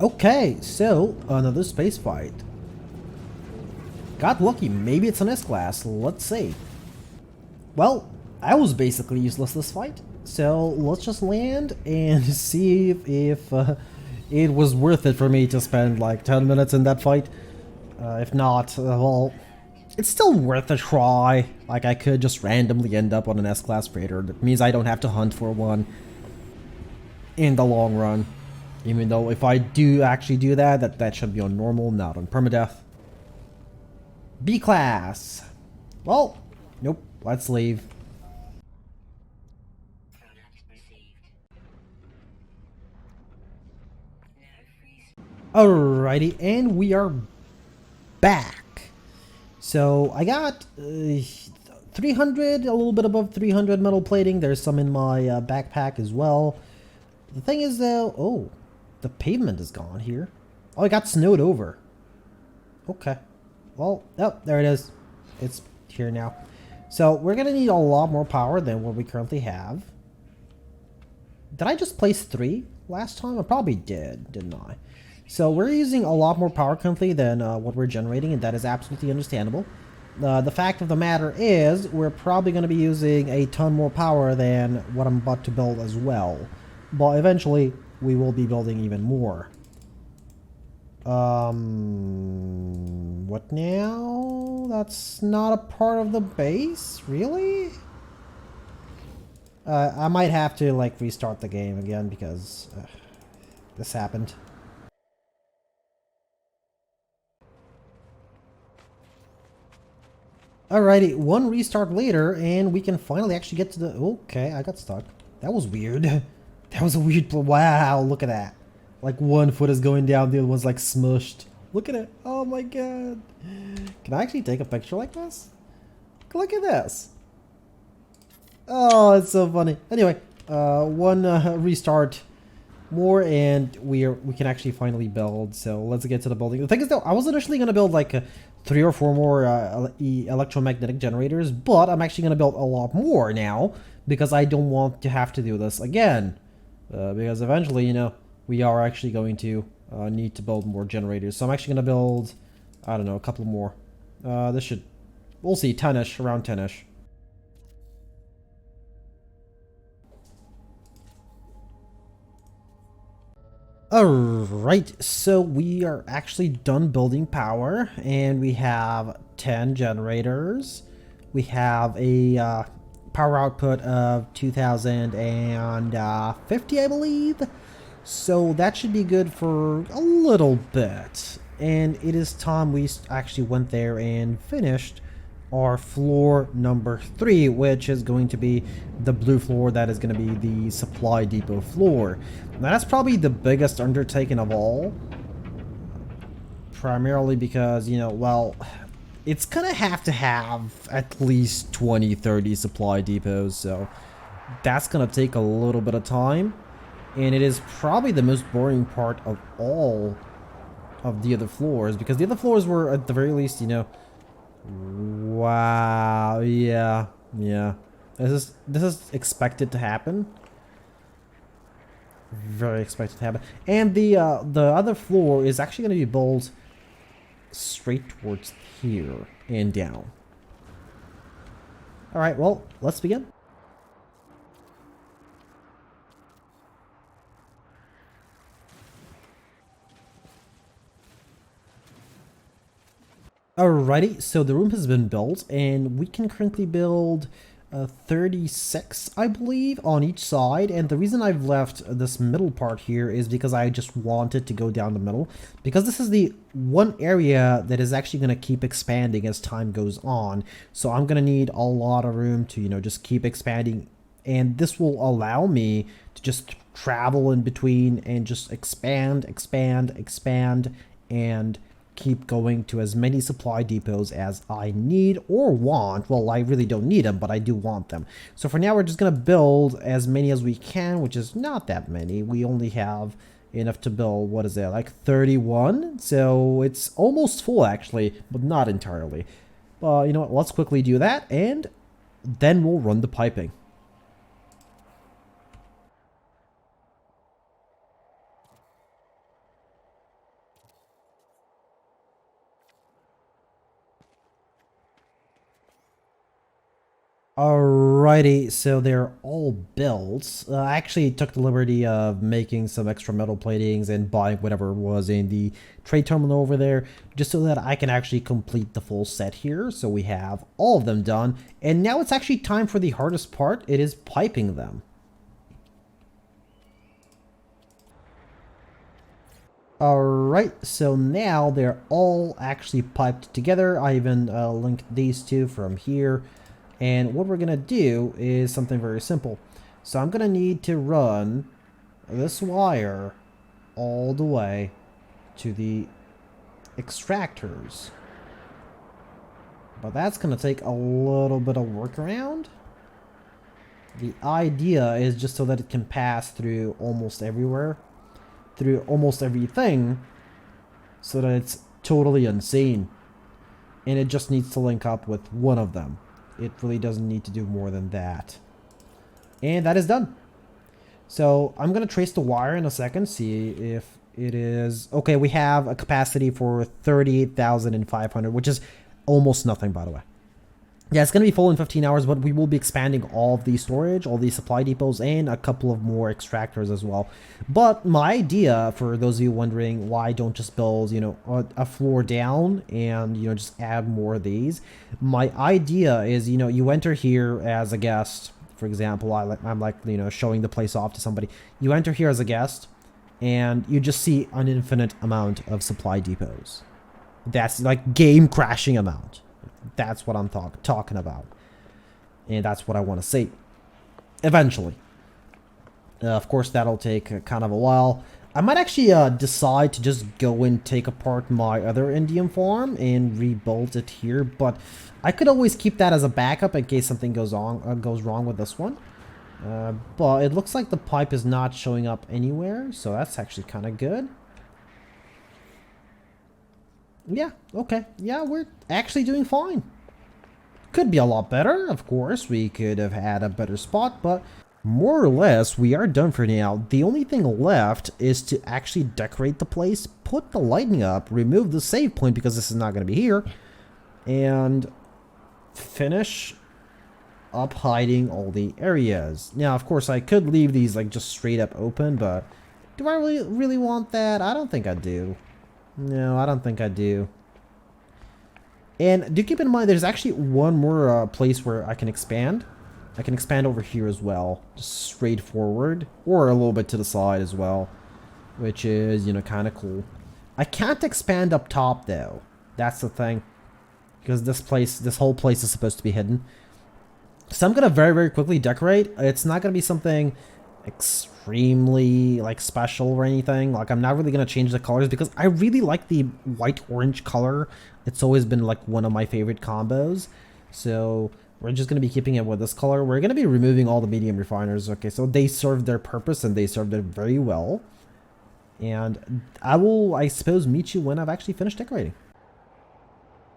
Okay, so another space fight. Got lucky, maybe it's an S-class, let's see. Well, I was basically useless this fight, so let's just land and see if it was worth it for me to spend like 10 minutes in that fight. If not, well, it's still worth a try. Like, I could just randomly end up on an S-class freighter. That means I don't have to hunt for one in the long run. Even though if I do actually do that, that should be on normal, not on permadeath. B-class. Well, nope, let's leave. Alrighty, and we are back. So I got 300, a little bit above 300 metal plating. There's some in my backpack as well. The thing is though, oh, the pavement is gone here. Oh, it got snowed over. Okay. Well, oh, there it is. It's here now. So we're gonna need a lot more power than what we currently have. Did I just place 3 last time? I probably did, didn't I? So we're using a lot more power currently than what we're generating, and that is absolutely understandable. The fact of the matter is, we're probably going to be using a ton more power than what I'm about to build as well. But eventually, we will be building even more. What now? That's not a part of the base? Really? I might have to, like, restart the game again because this happened. Alrighty, one restart later, and we can finally actually get to the... Okay, I got stuck. That was weird. That was a weird... Wow, look at that. Like, one foot is going down, the other one's like smushed. Look at it. Oh my god. Can I actually take a picture like this? Look at this. Oh, it's so funny. Anyway, one restart more, and we can actually finally build. So let's get to the building. The thing is, though, I was initially going to build like 3 or 4 more electromagnetic generators, but I'm actually going to build a lot more now because I don't want to have to do this again. Because eventually, you know, we are actually going to need to build more generators. So I'm actually going to build, I don't know, a couple more. This should, we'll see, 10-ish, around 10-ish. Alright, so we are actually done building power, and we have 10 generators. We have a power output of 2050, I believe. So that should be good for a little bit. And it is time we actually went there and finished our floor number 3, which is going to be the blue floor. That is going to be the supply depot floor. Now that's probably the biggest undertaking of all, primarily because, you know, well, it's gonna have to have at least 20-30 supply depots, so that's gonna take a little bit of time, and it is probably the most boring part of all of the other floors, because the other floors were at the very least, you know, wow, yeah, this is expected to happen. Very expected to happen. And the other floor is actually going to be built straight towards here and down. Alright, well, let's begin. Alrighty, so the room has been built, and we can currently build 36, I believe, on each side. And the reason I've left this middle part here is because I just wanted to go down the middle, because this is the one area that is actually going to keep expanding as time goes on. So I'm going to need a lot of room to, you know, just keep expanding, and this will allow me to just travel in between and just expand, and keep going to as many supply depots as I need or want. Well, I really don't need them, but I do want them. So for now, we're just going to build as many as we can, which is not that many. We only have enough to build, what is that, like 31? So it's almost full, actually, but not entirely. You know what, let's quickly do that, and then we'll run the piping. Alrighty, so they're all built. I actually took the liberty of making some extra metal platings and buying whatever was in the trade terminal over there, just so that I can actually complete the full set here. So we have all of them done, and now it's actually time for the hardest part. It is piping them. Alright, so now they're all actually piped together. I even linked these two from here. And what we're going to do is something very simple. So I'm going to need to run this wire all the way to the extractors. But that's going to take a little bit of workaround. The idea is just so that it can pass through almost everywhere, through almost everything, so that it's totally unseen. And it just needs to link up with one of them. It really doesn't need to do more than that. And that is done. So I'm going to trace the wire in a second, see if it is... Okay, we have a capacity for 38,500, which is almost nothing, by the way. Yeah, it's going to be full in 15 hours, but we will be expanding all of the storage, all the supply depots, and a couple of more extractors as well. But my idea, for those of you wondering why I don't just build, a floor down and, just add more of these. My idea is, you enter here as a guest. For example, I'm showing the place off to somebody. You enter here as a guest, and you just see an infinite amount of supply depots. That's like game crashing amount. That's what I'm talking about. And that's what I want to see. Eventually. Of course, that'll take kind of a while. I might actually decide to just go and take apart my other Indian farm and rebuild it here. But I could always keep that as a backup in case something goes wrong with this one. But it looks like the pipe is not showing up anywhere. So that's actually kind of good. Yeah, okay. Yeah, we're actually doing fine. Could be a lot better, of course. We could have had a better spot, but more or less, we are done for now. The only thing left is to actually decorate the place, put the lighting up, remove the save point because this is not going to be here, and finish up hiding all the areas. Now, of course, I could leave these like just straight up open, but do I really want that? I don't think I do. No, I don't think I do. And do keep in mind, there's actually one more place where I can expand. I can expand over here as well, just straight forward, or a little bit to the side as well, which is, kind of cool. I can't expand up top, though. That's the thing, because this whole place is supposed to be hidden. So I'm going to very, very quickly decorate. It's not going to be something extremely special or anything. I'm not really gonna change the colors because I really like the white orange color. It's always been one of my favorite combos, so we're just gonna be keeping it with this color. We're gonna be removing all the medium refiners. Okay, so they served their purpose and they served it very well, and I will, I suppose, meet you when I've actually finished decorating.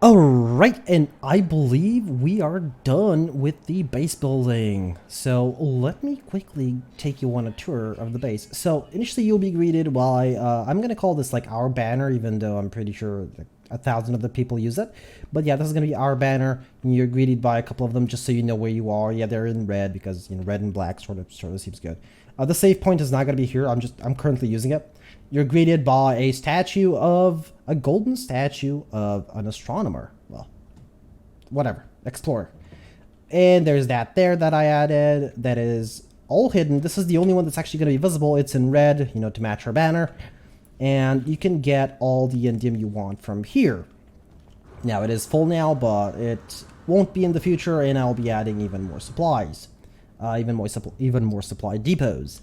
Alright, and I believe we are done with the base building. So let me quickly take you on a tour of the base. So initially you'll be greeted by, I'm going to call this our banner, even though I'm pretty sure 1,000 of the people use it. But yeah, this is going to be our banner, and you're greeted by a couple of them just so you know where you are. Yeah, they're in red because red and black sort of seems good. The save point is not going to be here. I'm currently using it. You're greeted by a golden statue of an astronomer. Well, whatever, explorer. And there's that there that I added that is all hidden. This is the only one that's actually going to be visible. It's in red, to match our banner. And you can get all the indium you want from here. Now, it is full now, but it won't be in the future, and I'll be adding even more supplies. Even more supply depots.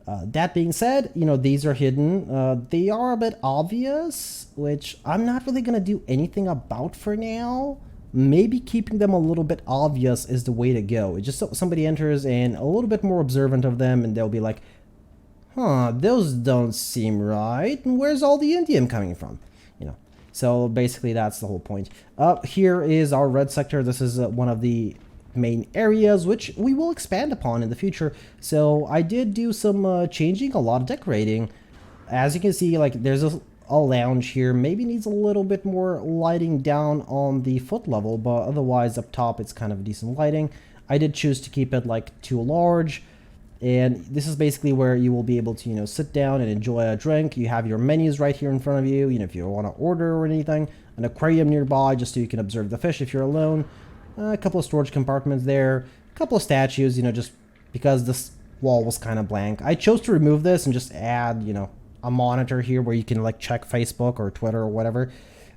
That being said, these are hidden. They are a bit obvious, which I'm not really going to do anything about for now. Maybe keeping them a little bit obvious is the way to go. It's just so somebody enters and a little bit more observant of them, and they'll be like, huh, those don't seem right. And where's all the indium coming from? So basically that's the whole point. Here is our red sector. This is one of the main areas, which we will expand upon in the future. So I did do some changing, a lot of decorating. As you can see, there's a lounge here. Maybe needs a little bit more lighting down on the foot level, but otherwise up top it's kind of decent lighting. I did choose to keep it like too large. And this is basically where you will be able to, sit down and enjoy a drink. You have your menus right here in front of you, if you want to order or anything. An aquarium nearby just so you can observe the fish if you're alone. A couple of storage compartments there. A couple of statues, just because this wall was kind of blank. I chose to remove this and just add, a monitor here where you can like check Facebook or Twitter or whatever.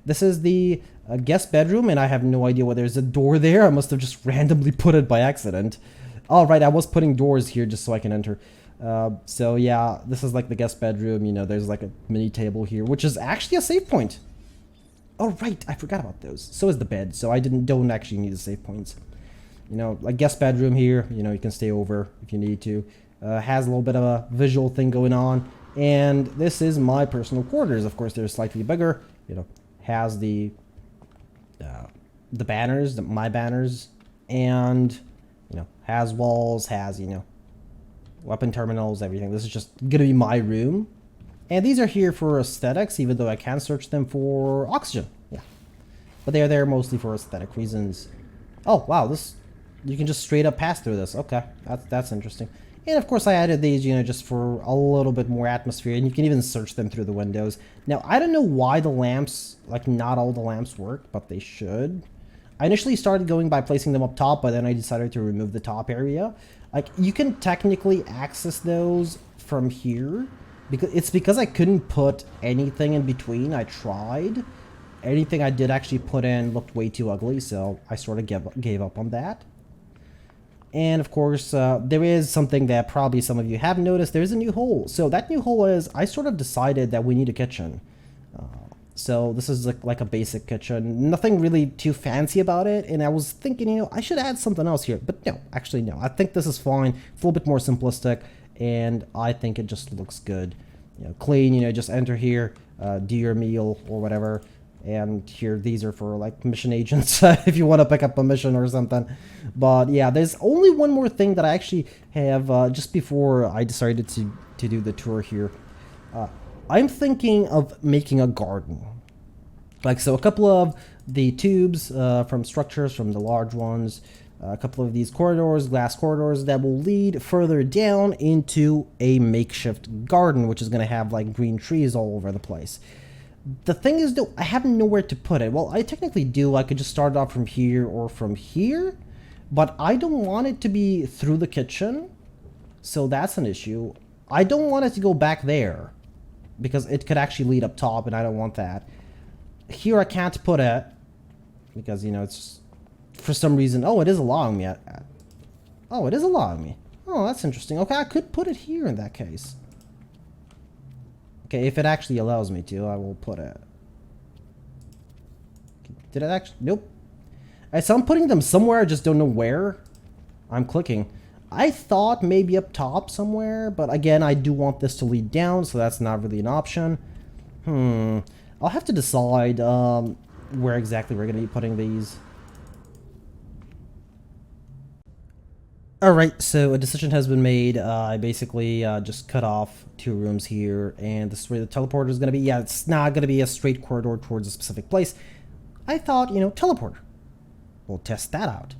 This is the guest bedroom, and I have no idea why there's a door there. I must have just randomly put it by accident. All right, I was putting doors here just so I can enter. So yeah, this is like the guest bedroom. There's like a mini table here, which is actually a save point. Oh right, I forgot about those. So is the bed. So I don't actually need the save points. Like guest bedroom here. You can stay over if you need to. Has a little bit of a visual thing going on. And this is my personal quarters. Of course, they're slightly bigger. Has the banners, my banners, and has walls, has, weapon terminals, everything. This is just gonna be my room. And these are here for aesthetics, even though I can search them for oxygen. Yeah. But they're there mostly for aesthetic reasons. Oh, wow, you can just straight up pass through this. Okay, that's interesting. And of course I added these, just for a little bit more atmosphere, and you can even search them through the windows. Now, I don't know why the lamps, like not all the lamps work, but they should. I initially started going by placing them up top, but then I decided to remove the top area. Like, you can technically access those from here. Because I couldn't put anything in between. I tried. Anything I did actually put in looked way too ugly, so I sort of gave up on that. And of course, there is something that probably some of you have noticed. There's a new hole. So that new hole is, I sort of decided that we need a kitchen. So this is like a basic kitchen, nothing really too fancy about it. And I was thinking, I should add something else here, but no, actually no. I think this is fine. It's a little bit more simplistic, and I think it just looks good. Clean. Just enter here, do your meal or whatever. And here, these are for like mission agents if you want to pick up a mission or something. But yeah, there's only one more thing that I actually have just before I decided to do the tour here. I'm thinking of making a garden. So a couple of the tubes from structures, from the large ones, a couple of these corridors, glass corridors that will lead further down into a makeshift garden, which is going to have like green trees all over the place. The thing is, though, I have nowhere to put it. Well, I technically do. I could just start off from here or from here, but I don't want it to be through the kitchen, so that's an issue. I don't want it to go back there, because it could actually lead up top, and I don't want that. Here I can't put it, because, it's for some reason... Oh, it is allowing me. Oh, it is allowing me. Oh, that's interesting. Okay, I could put it here in that case. Okay, if it actually allows me to, I will put it. Did it actually? Nope. Alright, so I'm putting them somewhere, I just don't know where. I'm clicking. I thought maybe up top somewhere, but again, I do want this to lead down, so that's not really an option. I'll have to decide where exactly we're going to be putting these. Alright, so a decision has been made. I basically just cut off 2 rooms here, and this is where the teleporter is going to be. Yeah, it's not going to be a straight corridor towards a specific place. I thought, teleporter. We'll test that out.